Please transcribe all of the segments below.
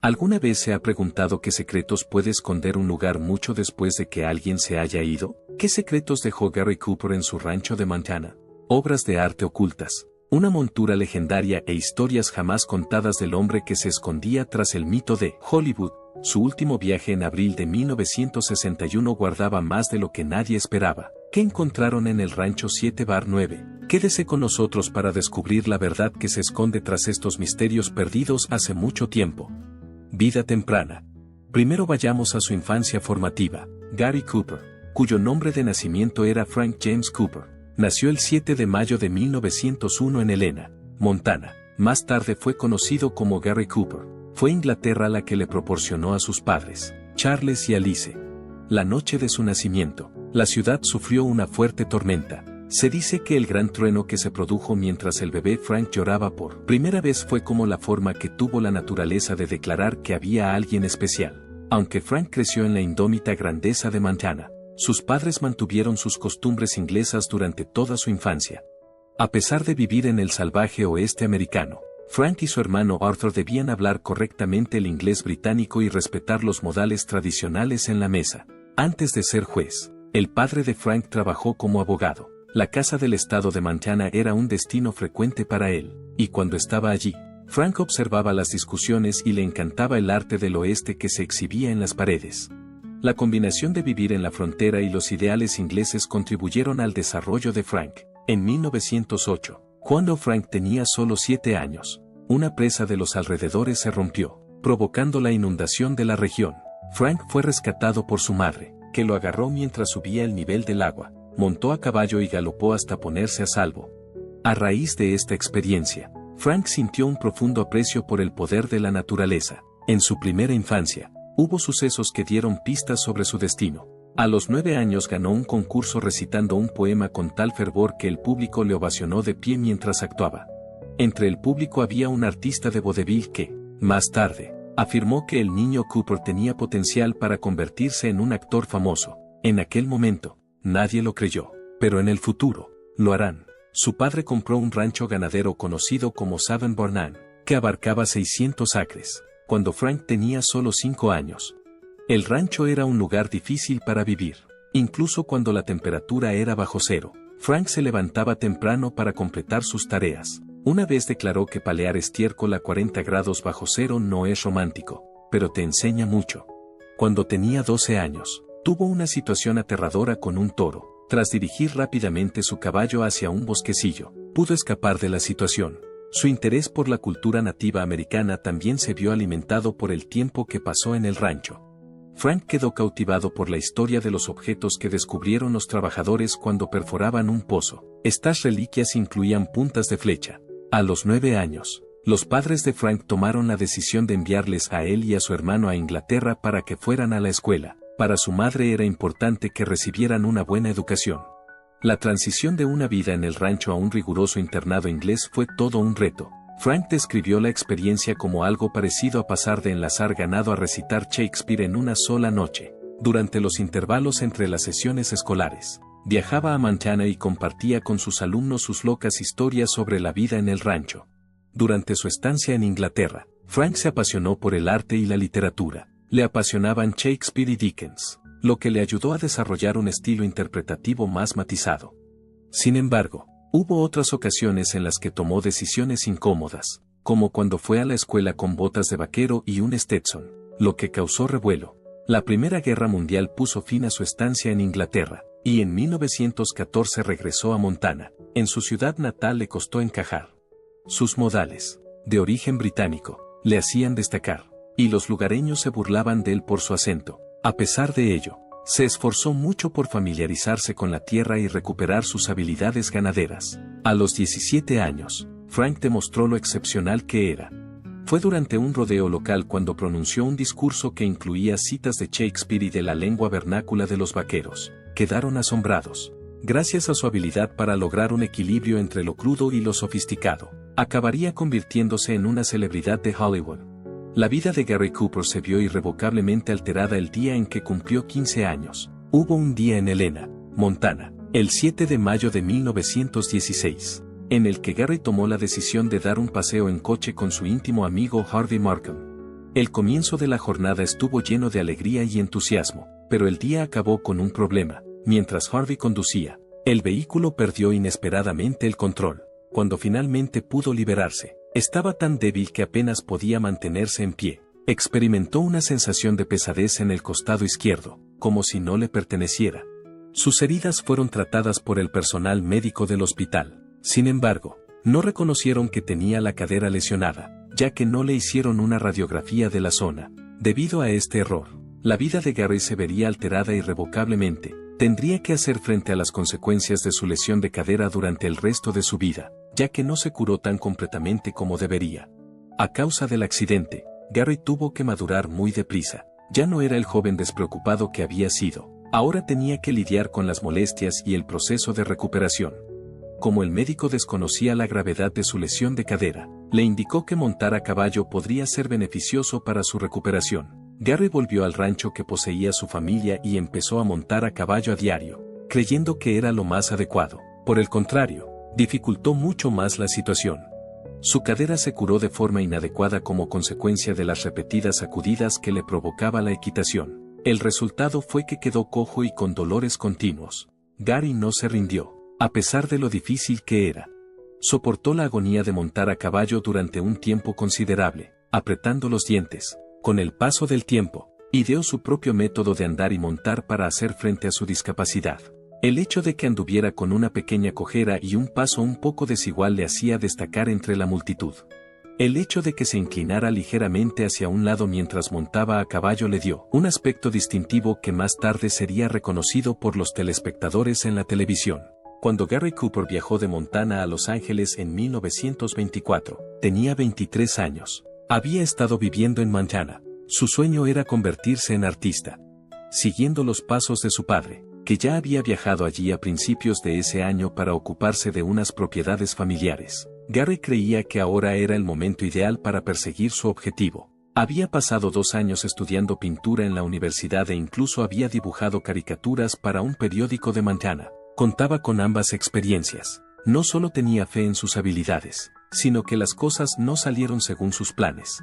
¿Alguna vez se ha preguntado qué secretos puede esconder un lugar mucho después de que alguien se haya ido? ¿Qué secretos dejó Gary Cooper en su rancho de Montana? Obras de arte ocultas, una montura legendaria e historias jamás contadas del hombre que se escondía tras el mito de Hollywood. Su último viaje en abril de 1961 guardaba más de lo que nadie esperaba. ¿Qué encontraron en el rancho 7-9? Quédese con nosotros para descubrir la verdad que se esconde tras estos misterios perdidos hace mucho tiempo. Vida temprana. Primero vayamos a su infancia formativa. Gary Cooper, cuyo nombre de nacimiento era Frank James Cooper, nació el 7 de mayo de 1901 en Helena, Montana. Más tarde fue conocido como Gary Cooper. Fue Inglaterra la que le proporcionó a sus padres, Charles y Alice. La noche de su nacimiento, la ciudad sufrió una fuerte tormenta. Se dice que el gran trueno que se produjo mientras el bebé Frank lloraba por primera vez fue como la forma que tuvo la naturaleza de declarar que había alguien especial. Aunque Frank creció en la indómita grandeza de Montana, sus padres mantuvieron sus costumbres inglesas durante toda su infancia. A pesar de vivir en el salvaje oeste americano, Frank y su hermano Arthur debían hablar correctamente el inglés británico y respetar los modales tradicionales en la mesa. Antes de ser juez, el padre de Frank trabajó como abogado. La casa del estado de Montana era un destino frecuente para él, y cuando estaba allí, Frank observaba las discusiones y le encantaba el arte del oeste que se exhibía en las paredes. La combinación de vivir en la frontera y los ideales ingleses contribuyeron al desarrollo de Frank. En 1908, cuando Frank tenía solo 7 años, una presa de los alrededores se rompió, provocando la inundación de la región. Frank fue rescatado por su madre, que lo agarró mientras subía el nivel del agua. Montó a caballo y galopó hasta ponerse a salvo. A raíz de esta experiencia, Frank sintió un profundo aprecio por el poder de la naturaleza. En su primera infancia, hubo sucesos que dieron pistas sobre su destino. A los 9 años ganó un concurso recitando un poema con tal fervor que el público le ovacionó de pie mientras actuaba. Entre el público había un artista de vodevil que, más tarde, afirmó que el niño Cooper tenía potencial para convertirse en un actor famoso. En aquel momento, nadie lo creyó, pero en el futuro, lo harán. Su padre compró un rancho ganadero conocido como Savin Bornan, que abarcaba 600 acres, cuando Frank tenía solo 5 años. El rancho era un lugar difícil para vivir, incluso cuando la temperatura era bajo cero. Frank se levantaba temprano para completar sus tareas. Una vez declaró que palear estiércol a 40 grados bajo cero no es romántico, pero te enseña mucho. Cuando tenía 12 años, tuvo una situación aterradora con un toro. Tras dirigir rápidamente su caballo hacia un bosquecillo, pudo escapar de la situación. Su interés por la cultura nativa americana también se vio alimentado por el tiempo que pasó en el rancho. Frank quedó cautivado por la historia de los objetos que descubrieron los trabajadores cuando perforaban un pozo. Estas reliquias incluían puntas de flecha. A los 9 años, los padres de Frank tomaron la decisión de enviarles a él y a su hermano a Inglaterra para que fueran a la escuela. Para su madre era importante que recibieran una buena educación. La transición de una vida en el rancho a un riguroso internado inglés fue todo un reto. Frank describió la experiencia como algo parecido a pasar de enlazar ganado a recitar Shakespeare en una sola noche. Durante los intervalos entre las sesiones escolares, viajaba a Montana y compartía con sus alumnos sus locas historias sobre la vida en el rancho. Durante su estancia en Inglaterra, Frank se apasionó por el arte y la literatura. Le apasionaban Shakespeare y Dickens, lo que le ayudó a desarrollar un estilo interpretativo más matizado. Sin embargo, hubo otras ocasiones en las que tomó decisiones incómodas, como cuando fue a la escuela con botas de vaquero y un Stetson, lo que causó revuelo. La Primera Guerra Mundial puso fin a su estancia en Inglaterra, y en 1914 regresó a Montana. En su ciudad natal le costó encajar. Sus modales, de origen británico, le hacían destacar, y los lugareños se burlaban de él por su acento. A pesar de ello, se esforzó mucho por familiarizarse con la tierra y recuperar sus habilidades ganaderas. A los 17 años, Frank demostró lo excepcional que era. Fue durante un rodeo local cuando pronunció un discurso que incluía citas de Shakespeare y de la lengua vernácula de los vaqueros. Quedaron asombrados. Gracias a su habilidad para lograr un equilibrio entre lo crudo y lo sofisticado, acabaría convirtiéndose en una celebridad de Hollywood. La vida de Gary Cooper se vio irrevocablemente alterada el día en que cumplió 15 años. Hubo un día en Helena, Montana, el 7 de mayo de 1916, en el que Gary tomó la decisión de dar un paseo en coche con su íntimo amigo Harvey Markham. El comienzo de la jornada estuvo lleno de alegría y entusiasmo, pero el día acabó con un problema. Mientras Harvey conducía, el vehículo perdió inesperadamente el control. Cuando finalmente pudo liberarse, estaba tan débil que apenas podía mantenerse en pie. Experimentó una sensación de pesadez en el costado izquierdo, como si no le perteneciera. Sus heridas fueron tratadas por el personal médico del hospital. Sin embargo, no reconocieron que tenía la cadera lesionada, ya que no le hicieron una radiografía de la zona. Debido a este error, la vida de Gary se vería alterada irrevocablemente. Tendría que hacer frente a las consecuencias de su lesión de cadera durante el resto de su vida, ya que no se curó tan completamente como debería. A causa del accidente, Gary tuvo que madurar muy deprisa. Ya no era el joven despreocupado que había sido. Ahora tenía que lidiar con las molestias y el proceso de recuperación. Como el médico desconocía la gravedad de su lesión de cadera, le indicó que montar a caballo podría ser beneficioso para su recuperación. Gary volvió al rancho que poseía su familia y empezó a montar a caballo a diario, creyendo que era lo más adecuado. Por el contrario, dificultó mucho más la situación. Su cadera se curó de forma inadecuada como consecuencia de las repetidas sacudidas que le provocaba la equitación. El resultado fue que quedó cojo y con dolores continuos. Gary no se rindió, a pesar de lo difícil que era. Soportó la agonía de montar a caballo durante un tiempo considerable, apretando los dientes. Con el paso del tiempo, ideó su propio método de andar y montar para hacer frente a su discapacidad. El hecho de que anduviera con una pequeña cojera y un paso un poco desigual le hacía destacar entre la multitud. El hecho de que se inclinara ligeramente hacia un lado mientras montaba a caballo le dio un aspecto distintivo que más tarde sería reconocido por los telespectadores en la televisión. Cuando Gary Cooper viajó de Montana a Los Ángeles en 1924, tenía 23 años. Había estado viviendo en Montana. Su sueño era convertirse en artista. Siguiendo los pasos de su padre, que ya había viajado allí a principios de ese año para ocuparse de unas propiedades familiares, Gary creía que ahora era el momento ideal para perseguir su objetivo. Había pasado 2 años estudiando pintura en la universidad e incluso había dibujado caricaturas para un periódico de Montana. Contaba con ambas experiencias. No solo tenía fe en sus habilidades, sino que las cosas no salieron según sus planes.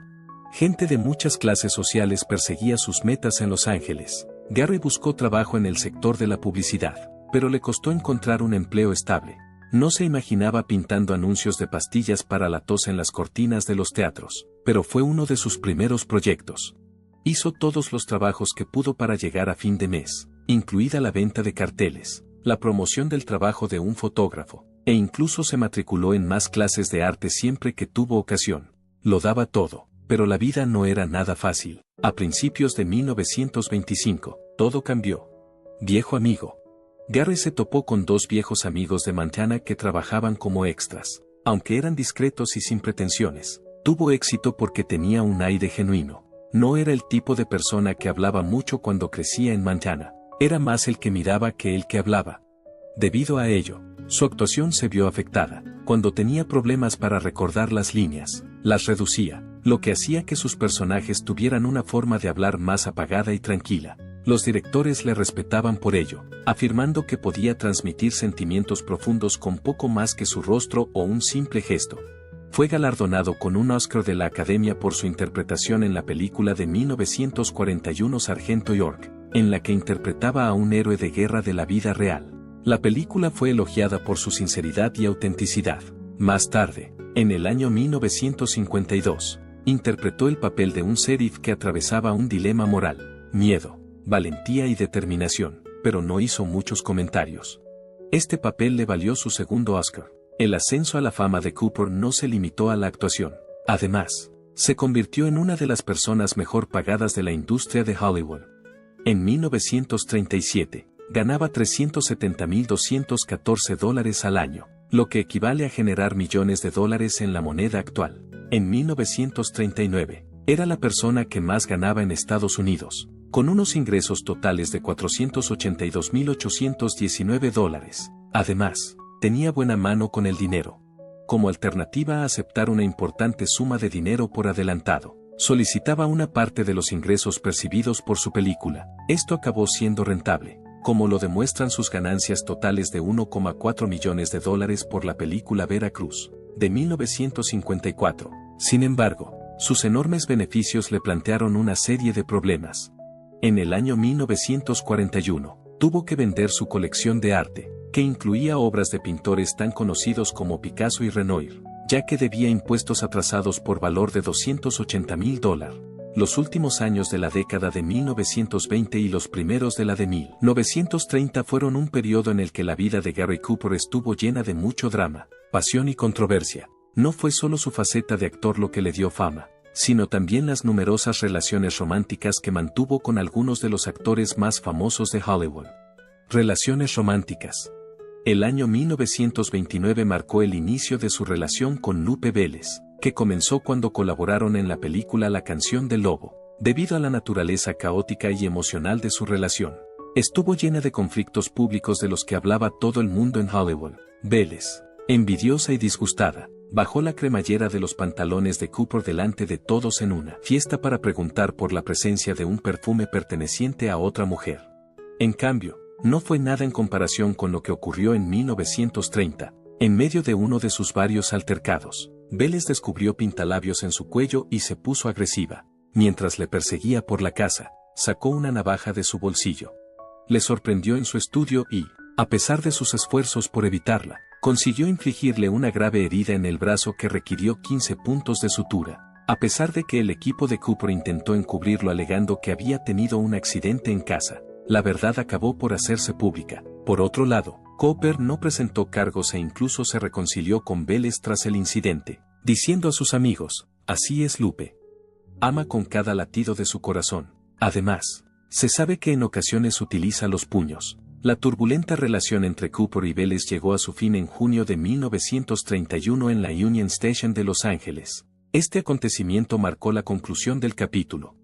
Gente de muchas clases sociales perseguía sus metas en Los Ángeles. Gary buscó trabajo en el sector de la publicidad, pero le costó encontrar un empleo estable. No se imaginaba pintando anuncios de pastillas para la tos en las cortinas de los teatros, pero fue uno de sus primeros proyectos. Hizo todos los trabajos que pudo para llegar a fin de mes, incluida la venta de carteles, la promoción del trabajo de un fotógrafo, e incluso se matriculó en más clases de arte siempre que tuvo ocasión. Lo daba todo, pero la vida no era nada fácil. A principios de 1925, todo cambió. Viejo amigo. Gary se topó con 2 viejos amigos de Montana que trabajaban como extras. Aunque eran discretos y sin pretensiones, tuvo éxito porque tenía un aire genuino. No era el tipo de persona que hablaba mucho cuando crecía en Montana. Era más el que miraba que el que hablaba. Debido a ello, su actuación se vio afectada. Cuando tenía problemas para recordar las líneas, las reducía, lo que hacía que sus personajes tuvieran una forma de hablar más apagada y tranquila. Los directores le respetaban por ello, afirmando que podía transmitir sentimientos profundos con poco más que su rostro o un simple gesto. Fue galardonado con un Oscar de la Academia por su interpretación en la película de 1941 Sargento York, en la que interpretaba a un héroe de guerra de la vida real. La película fue elogiada por su sinceridad y autenticidad. Más tarde, en el año 1952, interpretó el papel de un sheriff que atravesaba un dilema moral, miedo, valentía y determinación, pero no hizo muchos comentarios. Este papel le valió su segundo Oscar. El ascenso a la fama de Cooper no se limitó a la actuación. Además, se convirtió en una de las personas mejor pagadas de la industria de Hollywood. En 1937, ganaba $370.214 al año, lo que equivale a generar millones de dólares en la moneda actual. En 1939, era la persona que más ganaba en Estados Unidos, con unos ingresos totales de $482.819. Además, tenía buena mano con el dinero. Como alternativa a aceptar una importante suma de dinero por adelantado, solicitaba una parte de los ingresos percibidos por su película. Esto acabó siendo rentable, como lo demuestran sus ganancias totales de $1,4 millones por la película Veracruz, de 1954. Sin embargo, sus enormes beneficios le plantearon una serie de problemas. En el año 1941, tuvo que vender su colección de arte, que incluía obras de pintores tan conocidos como Picasso y Renoir, ya que debía impuestos atrasados por valor de $280,000. Los últimos años de la década de 1920 y los primeros de la de 1930 fueron un periodo en el que la vida de Gary Cooper estuvo llena de mucho drama, pasión y controversia. No fue solo su faceta de actor lo que le dio fama, sino también las numerosas relaciones románticas que mantuvo con algunos de los actores más famosos de Hollywood. Relaciones románticas. El año 1929 marcó el inicio de su relación con Lupe Vélez, que comenzó cuando colaboraron en la película La canción del lobo. Debido a la naturaleza caótica y emocional de su relación, estuvo llena de conflictos públicos de los que hablaba todo el mundo en Hollywood. Vélez, envidiosa y disgustada, bajó la cremallera de los pantalones de Cooper delante de todos en una fiesta para preguntar por la presencia de un perfume perteneciente a otra mujer. En cambio, no fue nada en comparación con lo que ocurrió en 1930, en medio de uno de sus varios altercados. Vélez descubrió pintalabios en su cuello y se puso agresiva. Mientras le perseguía por la casa, sacó una navaja de su bolsillo. Le sorprendió en su estudio y, a pesar de sus esfuerzos por evitarla, consiguió infligirle una grave herida en el brazo que requirió 15 puntos de sutura. A pesar de que el equipo de Cooper intentó encubrirlo alegando que había tenido un accidente en casa, la verdad acabó por hacerse pública. Por otro lado, Cooper no presentó cargos e incluso se reconcilió con Vélez tras el incidente, diciendo a sus amigos: "Así es Lupe. Ama con cada latido de su corazón". Además, se sabe que en ocasiones utiliza los puños. La turbulenta relación entre Cooper y Vélez llegó a su fin en junio de 1931 en la Union Station de Los Ángeles. Este acontecimiento marcó la conclusión del capítulo.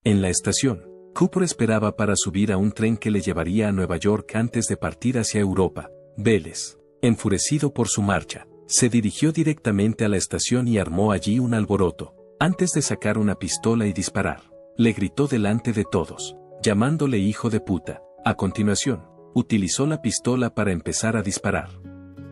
En la estación, Cooper esperaba para subir a un tren que le llevaría a Nueva York antes de partir hacia Europa. Vélez, enfurecido por su marcha, se dirigió directamente a la estación y armó allí un alboroto. Antes de sacar una pistola y disparar, le gritó delante de todos, llamándole hijo de puta. A continuación, utilizó la pistola para empezar a disparar.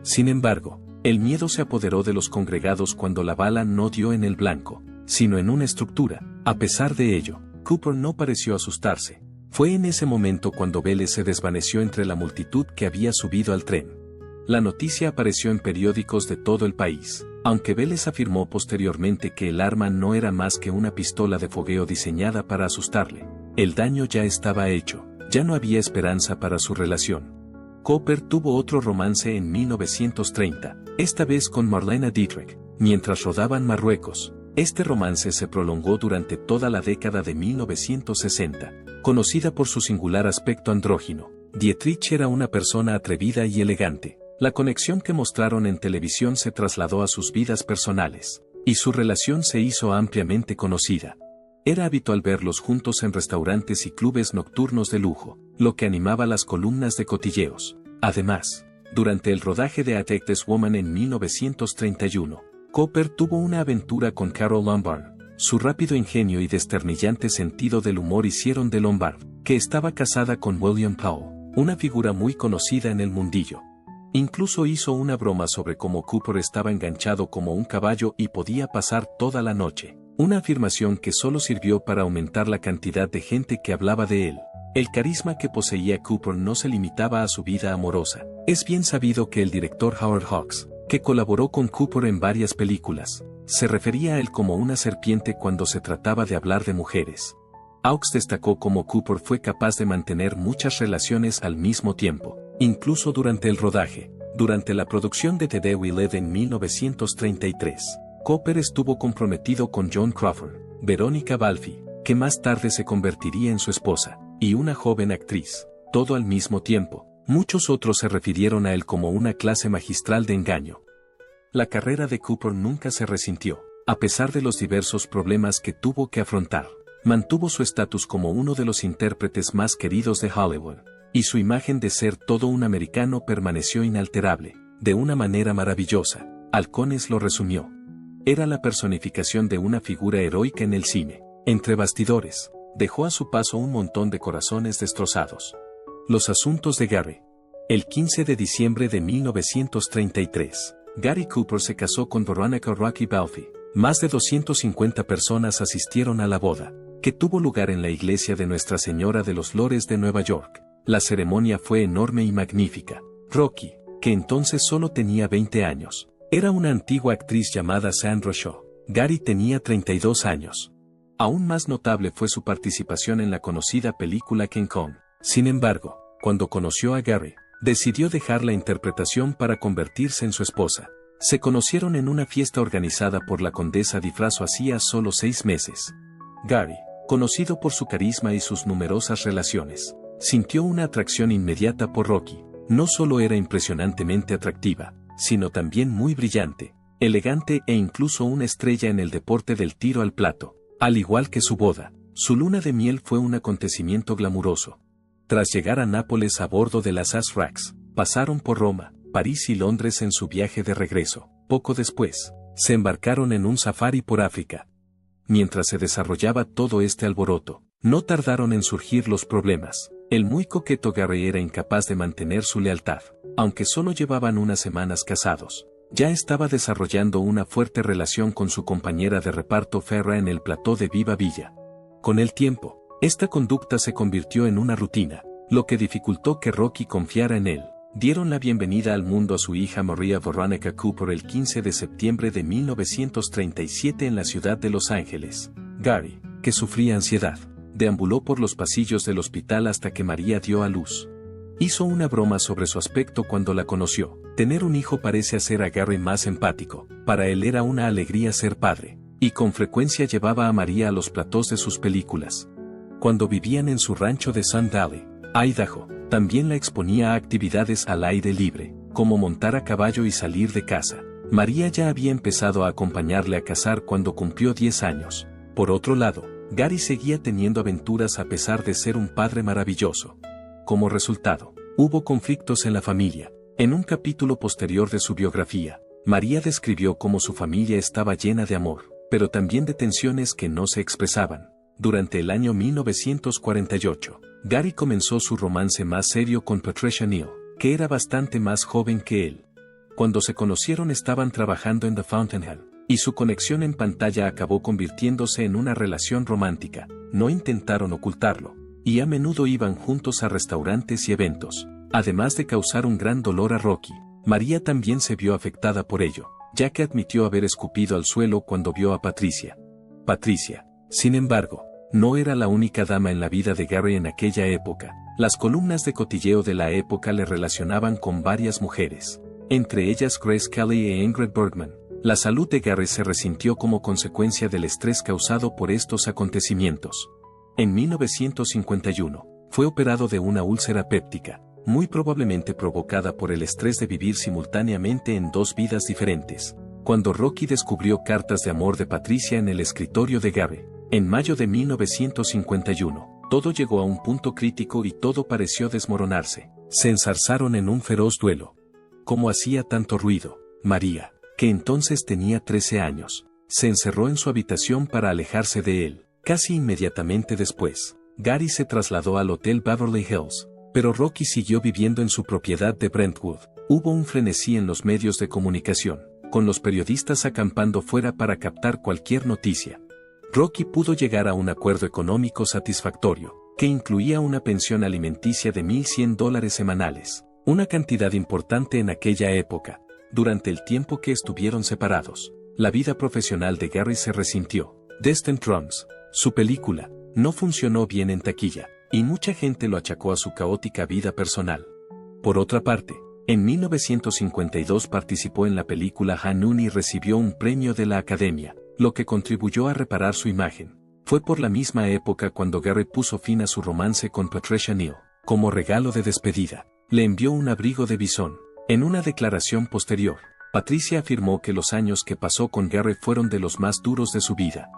Sin embargo, el miedo se apoderó de los congregados cuando la bala no dio en el blanco, sino en una estructura. A pesar de ello, Cooper no pareció asustarse. Fue en ese momento cuando Vélez se desvaneció entre la multitud que había subido al tren. La noticia apareció en periódicos de todo el país, aunque Vélez afirmó posteriormente que el arma no era más que una pistola de fogueo diseñada para asustarle. El daño ya estaba hecho, ya no había esperanza para su relación. Cooper tuvo otro romance en 1930, esta vez con Marlene Dietrich, mientras rodaban Marruecos. Este romance se prolongó durante toda la década de 1960. Conocida por su singular aspecto andrógino, Dietrich era una persona atrevida y elegante. La conexión que mostraron en televisión se trasladó a sus vidas personales, y su relación se hizo ampliamente conocida. Era habitual verlos juntos en restaurantes y clubes nocturnos de lujo, lo que animaba las columnas de cotilleos. Además, durante el rodaje de A Texas Woman en 1931, Cooper tuvo una aventura con Carole Lombard. Su rápido ingenio y desternillante sentido del humor hicieron de Lombard, que estaba casada con William Powell, una figura muy conocida en el mundillo. Incluso hizo una broma sobre cómo Cooper estaba enganchado como un caballo y podía pasar toda la noche, una afirmación que solo sirvió para aumentar la cantidad de gente que hablaba de él. El carisma que poseía Cooper no se limitaba a su vida amorosa. Es bien sabido que el director Howard Hawks, que colaboró con Cooper en varias películas, se refería a él como una serpiente cuando se trataba de hablar de mujeres. Hawks destacó cómo Cooper fue capaz de mantener muchas relaciones al mismo tiempo, incluso durante el rodaje. Durante la producción de The Day We Live en 1933, Cooper estuvo comprometido con Joan Crawford, Verónica Balfi, que más tarde se convertiría en su esposa, y una joven actriz, todo al mismo tiempo. Muchos otros se refirieron a él como una clase magistral de engaño. La carrera de Cooper nunca se resintió, a pesar de los diversos problemas que tuvo que afrontar. Mantuvo su estatus como uno de los intérpretes más queridos de Hollywood, y su imagen de ser todo un americano permaneció inalterable, de una manera maravillosa. Halcones lo resumió. Era la personificación de una figura heroica en el cine. Entre bastidores, dejó a su paso un montón de corazones destrozados. Los asuntos de Gary. El 15 de diciembre de 1933, Gary Cooper se casó con Veronica Rocky Balfi. Más de 250 personas asistieron a la boda, que tuvo lugar en la iglesia de Nuestra Señora de los Lores de Nueva York. La ceremonia fue enorme y magnífica. Rocky, que entonces solo tenía 20 años, era una antigua actriz llamada Sandra Shaw. Gary tenía 32 años. Aún más notable fue su participación en la conocida película King Kong. Sin embargo, cuando conoció a Gary, decidió dejar la interpretación para convertirse en su esposa. Se conocieron en una fiesta organizada por la condesa Difrazo hacía solo 6 meses. Gary, conocido por su carisma y sus numerosas relaciones, sintió una atracción inmediata por Rocky. No solo era impresionantemente atractiva, sino también muy brillante, elegante e incluso una estrella en el deporte del tiro al plato. Al igual que su boda, su luna de miel fue un acontecimiento glamuroso. Tras llegar a Nápoles a bordo de las As-Rax, pasaron por Roma, París y Londres en su viaje de regreso. Poco después, se embarcaron en un safari por África. Mientras se desarrollaba todo este alboroto, no tardaron en surgir los problemas. El muy coqueto Gary era incapaz de mantener su lealtad, aunque solo llevaban unas semanas casados. Ya estaba desarrollando una fuerte relación con su compañera de reparto Ferra en el plató de Viva Villa. Con el tiempo, esta conducta se convirtió en una rutina, lo que dificultó que Rocky confiara en él. Dieron la bienvenida al mundo a su hija Maria Veronica Cooper el 15 de septiembre de 1937 en la ciudad de Los Ángeles. Gary, que sufría ansiedad, deambuló por los pasillos del hospital hasta que María dio a luz. Hizo una broma sobre su aspecto cuando la conoció. Tener un hijo parece hacer a Gary más empático. Para él era una alegría ser padre, y con frecuencia llevaba a María a los platós de sus películas. Cuando vivían en su rancho de Sun Valley, Idaho, también la exponía a actividades al aire libre, como montar a caballo y salir de casa. María ya había empezado a acompañarle a cazar cuando cumplió 10 años. Por otro lado, Gary seguía teniendo aventuras a pesar de ser un padre maravilloso. Como resultado, hubo conflictos en la familia. En un capítulo posterior de su biografía, María describió cómo su familia estaba llena de amor, pero también de tensiones que no se expresaban. Durante el año 1948, Gary comenzó su romance más serio con Patricia Neal, que era bastante más joven que él. Cuando se conocieron estaban trabajando en The Fountainhead, y su conexión en pantalla acabó convirtiéndose en una relación romántica. No intentaron ocultarlo, y a menudo iban juntos a restaurantes y eventos. Además de causar un gran dolor a Rocky, María también se vio afectada por ello, ya que admitió haber escupido al suelo cuando vio a Patricia. Patricia, sin embargo, no era la única dama en la vida de Gary en aquella época. Las columnas de cotilleo de la época le relacionaban con varias mujeres, entre ellas Grace Kelly e Ingrid Bergman. La salud de Gary se resintió como consecuencia del estrés causado por estos acontecimientos. En 1951, fue operado de una úlcera péptica, muy probablemente provocada por el estrés de vivir simultáneamente en 2 vidas diferentes. Cuando Rocky descubrió cartas de amor de Patricia en el escritorio de Gary, en mayo de 1951, todo llegó a un punto crítico y todo pareció desmoronarse. Se enzarzaron en un feroz duelo. Como hacía tanto ruido, María, que entonces tenía 13 años, se encerró en su habitación para alejarse de él. Casi inmediatamente después, Gary se trasladó al Hotel Beverly Hills, pero Rocky siguió viviendo en su propiedad de Brentwood. Hubo un frenesí en los medios de comunicación, con los periodistas acampando fuera para captar cualquier noticia. Rocky pudo llegar a un acuerdo económico satisfactorio, que incluía una pensión alimenticia de $1,100 semanales, una cantidad importante en aquella época. Durante el tiempo que estuvieron separados, la vida profesional de Gary se resintió. Destin Drums, su película, no funcionó bien en taquilla, y mucha gente lo achacó a su caótica vida personal. Por otra parte, en 1952 participó en la película Hanun y recibió un premio de la Academia, lo que contribuyó a reparar su imagen. Fue por la misma época cuando Gary puso fin a su romance con Patricia Neal. Como regalo de despedida, le envió un abrigo de bisón. En una declaración posterior, Patricia afirmó que los años que pasó con Gary fueron de los más duros de su vida.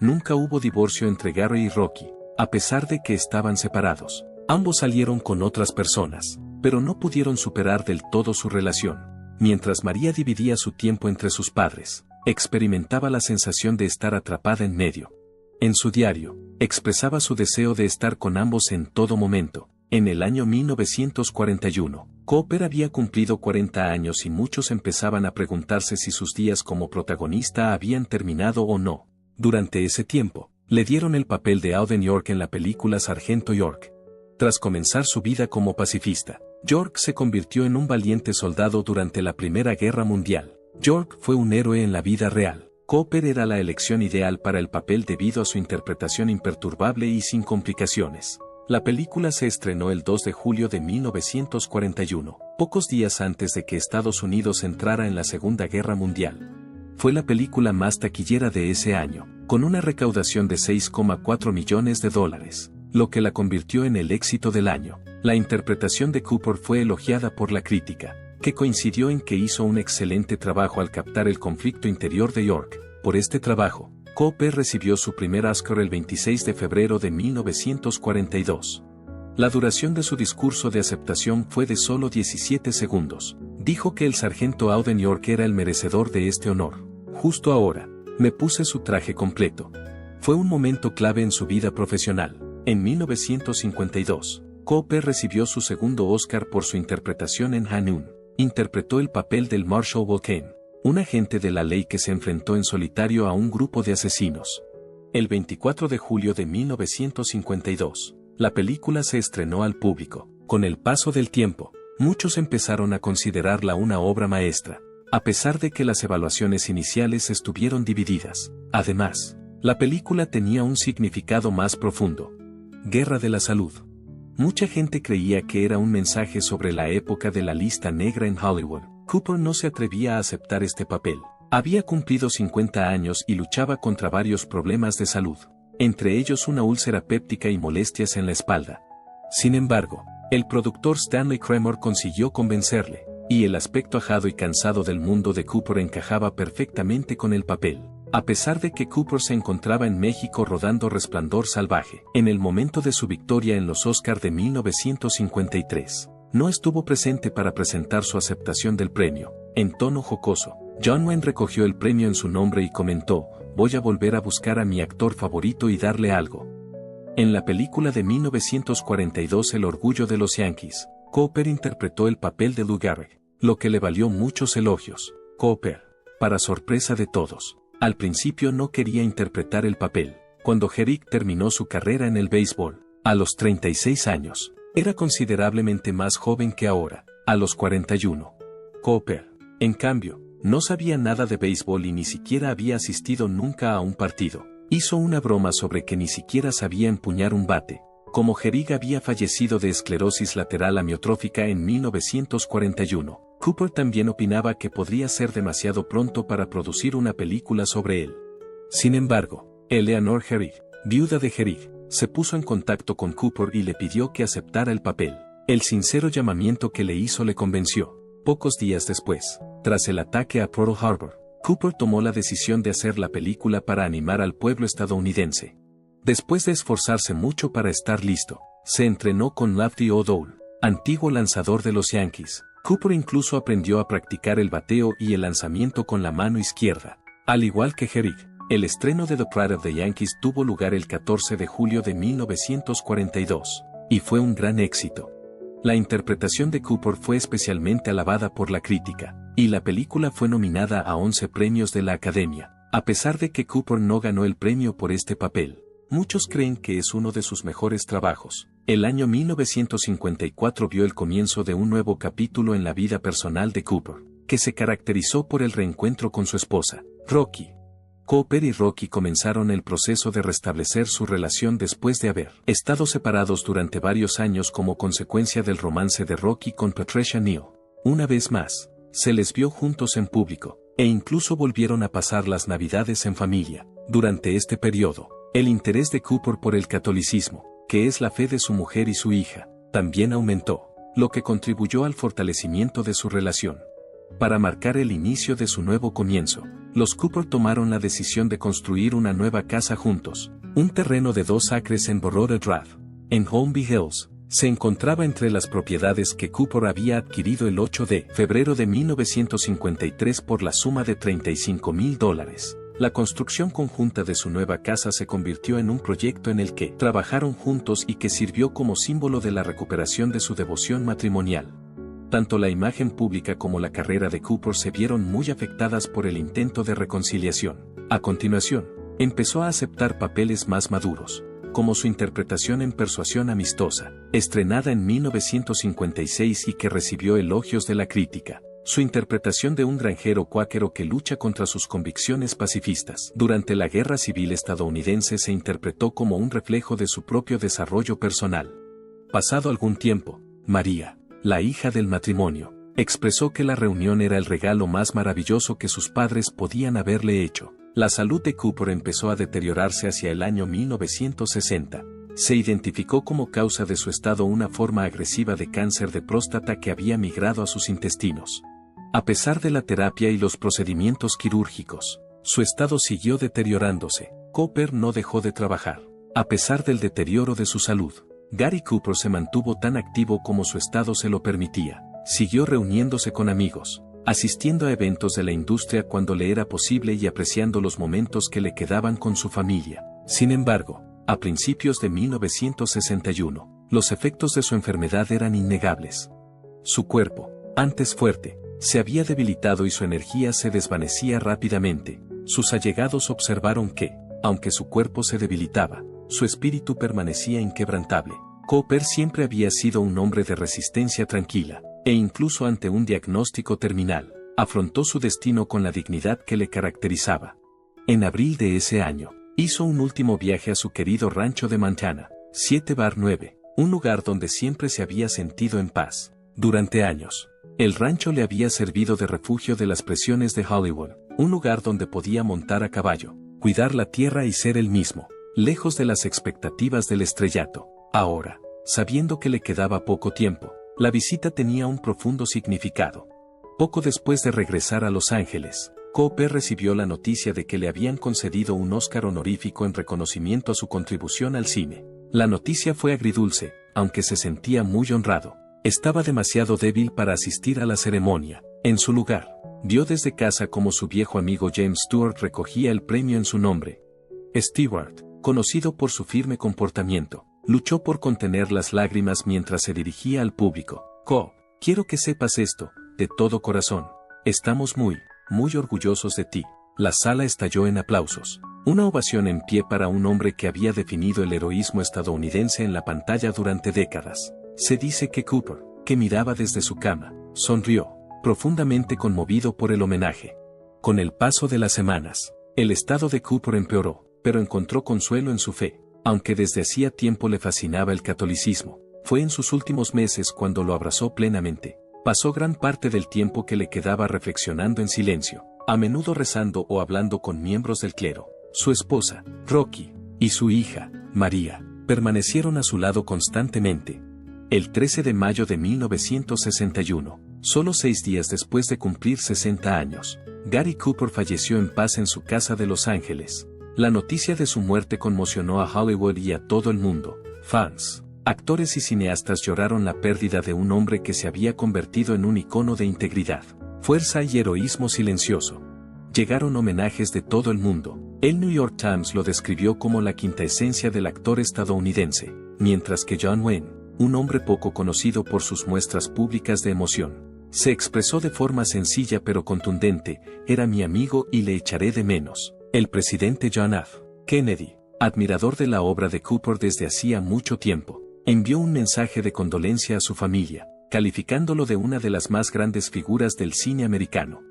Nunca hubo divorcio entre Gary y Rocky, a pesar de que estaban separados. Ambos salieron con otras personas, pero no pudieron superar del todo su relación. Mientras María dividía su tiempo entre sus padres, experimentaba la sensación de estar atrapada en medio. En su diario, expresaba su deseo de estar con ambos en todo momento. En el año 1941, Cooper había cumplido 40 años y muchos empezaban a preguntarse si sus días como protagonista habían terminado o no. Durante ese tiempo, le dieron el papel de Auden York en la película Sargento York. Tras comenzar su vida como pacifista, York se convirtió en un valiente soldado durante la Primera Guerra Mundial. York fue un héroe en la vida real. Cooper era la elección ideal para el papel debido a su interpretación imperturbable y sin complicaciones. La película se estrenó el 2 de julio de 1941, pocos días antes de que Estados Unidos entrara en la Segunda Guerra Mundial. Fue la película más taquillera de ese año, con una recaudación de $6,4 millones, lo que la convirtió en el éxito del año. La interpretación de Cooper fue elogiada por la crítica, que coincidió en que hizo un excelente trabajo al captar el conflicto interior de York. Por este trabajo, Cooper recibió su primer Oscar el 26 de febrero de 1942. La duración de su discurso de aceptación fue de solo 17 segundos. Dijo que el sargento Auden York era el merecedor de este honor. Justo ahora, me puse su traje completo. Fue un momento clave en su vida profesional. En 1952, Cooper recibió su segundo Oscar por su interpretación en Hanoun. Interpretó el papel del Marshal Volcane, un agente de la ley que se enfrentó en solitario a un grupo de asesinos. El 24 de julio de 1952, la película se estrenó al público. Con el paso del tiempo, muchos empezaron a considerarla una obra maestra, a pesar de que las evaluaciones iniciales estuvieron divididas. Además, la película tenía un significado más profundo. Guerra de la Salud. Mucha gente creía que era un mensaje sobre la época de la lista negra en Hollywood. Cooper no se atrevía a aceptar este papel. Había cumplido 50 años y luchaba contra varios problemas de salud, entre ellos una úlcera péptica y molestias en la espalda. Sin embargo, el productor Stanley Kramer consiguió convencerle, y el aspecto ajado y cansado del mundo de Cooper encajaba perfectamente con el papel. A pesar de que Cooper se encontraba en México rodando Resplandor Salvaje, en el momento de su victoria en los Oscar de 1953, no estuvo presente para presentar su aceptación del premio. En tono jocoso, John Wayne recogió el premio en su nombre y comentó: «Voy a volver a buscar a mi actor favorito y darle algo». En la película de 1942 El orgullo de los Yankees, Cooper interpretó el papel de Lou Gehrig, lo que le valió muchos elogios. Cooper, para sorpresa de todos, al principio no quería interpretar el papel. Cuando Gehrig terminó su carrera en el béisbol, a los 36 años, era considerablemente más joven que ahora, a los 41. Cooper, en cambio, no sabía nada de béisbol y ni siquiera había asistido nunca a un partido. Hizo una broma sobre que ni siquiera sabía empuñar un bate. Como Gehrig había fallecido de esclerosis lateral amiotrófica en 1941, Cooper también opinaba que podría ser demasiado pronto para producir una película sobre él. Sin embargo, Eleanor Gehrig, viuda de Gehrig, se puso en contacto con Cooper y le pidió que aceptara el papel. El sincero llamamiento que le hizo le convenció. Pocos días después, tras el ataque a Pearl Harbor, Cooper tomó la decisión de hacer la película para animar al pueblo estadounidense. Después de esforzarse mucho para estar listo, se entrenó con Lefty O'Dowd, antiguo lanzador de los Yankees. Cooper incluso aprendió a practicar el bateo y el lanzamiento con la mano izquierda. Al igual que Gehrig, el estreno de The Pride of the Yankees tuvo lugar el 14 de julio de 1942, y fue un gran éxito. La interpretación de Cooper fue especialmente alabada por la crítica, y la película fue nominada a 11 premios de la Academia. A pesar de que Cooper no ganó el premio por este papel, muchos creen que es uno de sus mejores trabajos. El año 1954 vio el comienzo de un nuevo capítulo en la vida personal de Cooper, que se caracterizó por el reencuentro con su esposa, Rocky. Cooper y Rocky comenzaron el proceso de restablecer su relación después de haber estado separados durante varios años como consecuencia del romance de Rocky con Patricia Neal. Una vez más, se les vio juntos en público, e incluso volvieron a pasar las Navidades en familia. Durante este periodo, el interés de Cooper por el catolicismo, que es la fe de su mujer y su hija, también aumentó, lo que contribuyó al fortalecimiento de su relación. Para marcar el inicio de su nuevo comienzo, los Cooper tomaron la decisión de construir una nueva casa juntos. Un terreno de 2 acres en Borrowed Drive, en Holmby Hills, se encontraba entre las propiedades que Cooper había adquirido el 8 de febrero de 1953 por la suma de $35,000. La construcción conjunta de su nueva casa se convirtió en un proyecto en el que trabajaron juntos y que sirvió como símbolo de la recuperación de su devoción matrimonial. Tanto la imagen pública como la carrera de Cooper se vieron muy afectadas por el intento de reconciliación. A continuación, empezó a aceptar papeles más maduros, como su interpretación en Persuasión amistosa, estrenada en 1956 y que recibió elogios de la crítica. Su interpretación de un granjero cuáquero que lucha contra sus convicciones pacifistas durante la Guerra Civil estadounidense se interpretó como un reflejo de su propio desarrollo personal. Pasado algún tiempo, María, la hija del matrimonio, expresó que la reunión era el regalo más maravilloso que sus padres podían haberle hecho. La salud de Cooper empezó a deteriorarse hacia el año 1960. Se identificó como causa de su estado una forma agresiva de cáncer de próstata que había migrado a sus intestinos. A pesar de la terapia y los procedimientos quirúrgicos, su estado siguió deteriorándose. Cooper no dejó de trabajar. A pesar del deterioro de su salud, Gary Cooper se mantuvo tan activo como su estado se lo permitía. Siguió reuniéndose con amigos, asistiendo a eventos de la industria cuando le era posible y apreciando los momentos que le quedaban con su familia. Sin embargo, a principios de 1961, los efectos de su enfermedad eran innegables. Su cuerpo, antes fuerte, se había debilitado y su energía se desvanecía rápidamente. Sus allegados observaron que, aunque su cuerpo se debilitaba, su espíritu permanecía inquebrantable. Cooper siempre había sido un hombre de resistencia tranquila, e incluso ante un diagnóstico terminal, afrontó su destino con la dignidad que le caracterizaba. En abril de ese año, hizo un último viaje a su querido rancho de Montana, 7-9, un lugar donde siempre se había sentido en paz. Durante años, el rancho le había servido de refugio de las presiones de Hollywood, un lugar donde podía montar a caballo, cuidar la tierra y ser él mismo, lejos de las expectativas del estrellato. Ahora, sabiendo que le quedaba poco tiempo, la visita tenía un profundo significado. Poco después de regresar a Los Ángeles, Cooper recibió la noticia de que le habían concedido un Oscar honorífico en reconocimiento a su contribución al cine. La noticia fue agridulce, aunque se sentía muy honrado. Estaba demasiado débil para asistir a la ceremonia. En su lugar, vio desde casa cómo su viejo amigo James Stewart recogía el premio en su nombre. Stewart, conocido por su firme comportamiento, luchó por contener las lágrimas mientras se dirigía al público. Quiero que sepas esto, de todo corazón. Estamos muy orgullosos de ti. La sala estalló en aplausos. Una ovación en pie para un hombre que había definido el heroísmo estadounidense en la pantalla durante décadas. Se dice que Cooper, que miraba desde su cama, sonrió, profundamente conmovido por el homenaje. Con el paso de las semanas, el estado de Cooper empeoró, pero encontró consuelo en su fe. Aunque desde hacía tiempo le fascinaba el catolicismo, fue en sus últimos meses cuando lo abrazó plenamente. Pasó gran parte del tiempo que le quedaba reflexionando en silencio, a menudo rezando o hablando con miembros del clero. Su esposa, Rocky, y su hija, María, permanecieron a su lado constantemente. El 13 de mayo de 1961, solo 6 días después de cumplir 60 años, Gary Cooper falleció en paz en su casa de Los Ángeles. La noticia de su muerte conmocionó a Hollywood y a todo el mundo. Fans, actores y cineastas lloraron la pérdida de un hombre que se había convertido en un icono de integridad, fuerza y heroísmo silencioso. Llegaron homenajes de todo el mundo. El New York Times lo describió como la quinta esencia del actor estadounidense, mientras que John Wayne, un hombre poco conocido por sus muestras públicas de emoción, se expresó de forma sencilla pero contundente: era mi amigo y le echaré de menos. El presidente John F. Kennedy, admirador de la obra de Cooper desde hacía mucho tiempo, envió un mensaje de condolencia a su familia, calificándolo de una de las más grandes figuras del cine americano.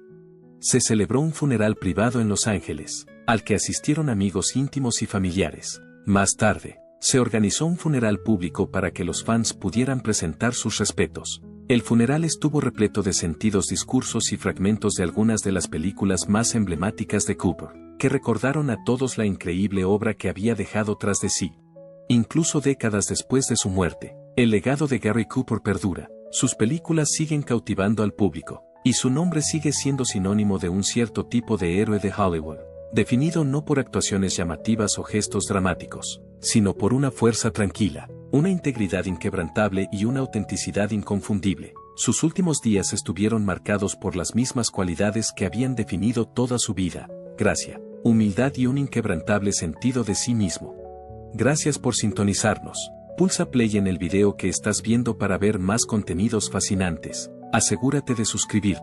Se celebró un funeral privado en Los Ángeles, al que asistieron amigos íntimos y familiares. Más tarde, se organizó un funeral público para que los fans pudieran presentar sus respetos. El funeral estuvo repleto de sentidos discursos y fragmentos de algunas de las películas más emblemáticas de Cooper, que recordaron a todos la increíble obra que había dejado tras de sí. Incluso décadas después de su muerte, el legado de Gary Cooper perdura. Sus películas siguen cautivando al público, y su nombre sigue siendo sinónimo de un cierto tipo de héroe de Hollywood, definido no por actuaciones llamativas o gestos dramáticos, sino por una fuerza tranquila, una integridad inquebrantable y una autenticidad inconfundible. Sus últimos días estuvieron marcados por las mismas cualidades que habían definido toda su vida: gracia, humildad y un inquebrantable sentido de sí mismo. Gracias por sintonizarnos. Pulsa play en el video que estás viendo para ver más contenidos fascinantes. Asegúrate de suscribir.